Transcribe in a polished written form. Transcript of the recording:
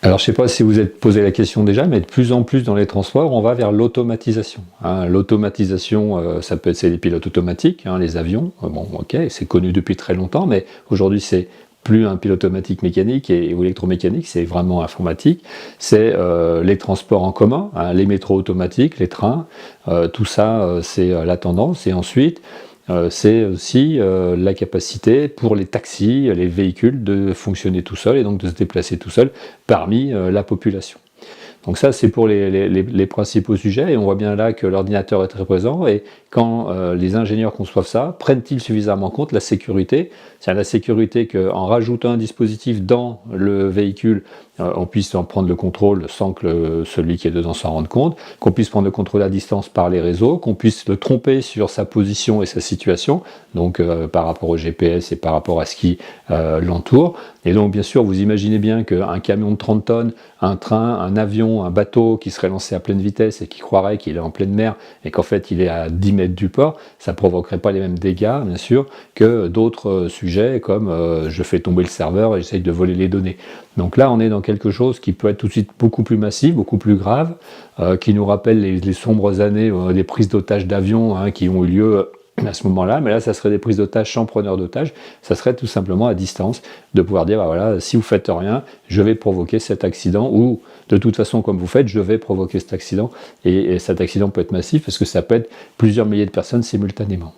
Alors, je ne sais pas si vous êtes posé la question déjà, mais de plus en plus dans les transports, on va vers l'automatisation. Hein. L'automatisation, ça peut être c'est les pilotes automatiques, hein, les avions. Bon, ok, c'est connu depuis très longtemps, mais aujourd'hui, c'est plus un pilote automatique mécanique ou électromécanique, c'est vraiment informatique. C'est les transports en commun, hein, les métros automatiques, les trains, tout ça, c'est la tendance. Et ensuite, c'est aussi la capacité pour les taxis, les véhicules de fonctionner tout seuls et donc de se déplacer tout seuls parmi la population. Donc ça, c'est pour les principaux sujets, et on voit bien là que l'ordinateur est très présent, et quand les ingénieurs conçoivent ça, prennent-ils suffisamment en compte la sécurité? C'est la sécurité qu'en rajoutant un dispositif dans le véhicule, on puisse en prendre le contrôle sans que celui qui est dedans s'en rende compte, qu'on puisse prendre le contrôle à distance par les réseaux, qu'on puisse le tromper sur sa position et sa situation, donc par rapport au GPS et par rapport à ce qui l'entoure. Et donc bien sûr, vous imaginez bien qu'un camion de 30 tonnes, un train, un avion, un bateau qui serait lancé à pleine vitesse et qui croirait qu'il est en pleine mer et qu'en fait il est à 10 mètres du port, ça ne provoquerait pas les mêmes dégâts, bien sûr, que d'autres sujets comme je fais tomber le serveur et j'essaye de voler les données. Donc là, on est dans quelque chose qui peut être tout de suite beaucoup plus massif, beaucoup plus grave, qui nous rappelle les sombres années des prises d'otages d'avions hein, qui ont eu lieu à ce moment-là, mais là, ça serait des prises d'otages sans preneur d'otages, ça serait tout simplement à distance, de pouvoir dire, bah voilà, si vous faites rien, je vais provoquer cet accident, ou de toute façon, comme vous faites, je vais provoquer cet accident, et cet accident peut être massif, parce que ça peut être plusieurs milliers de personnes simultanément.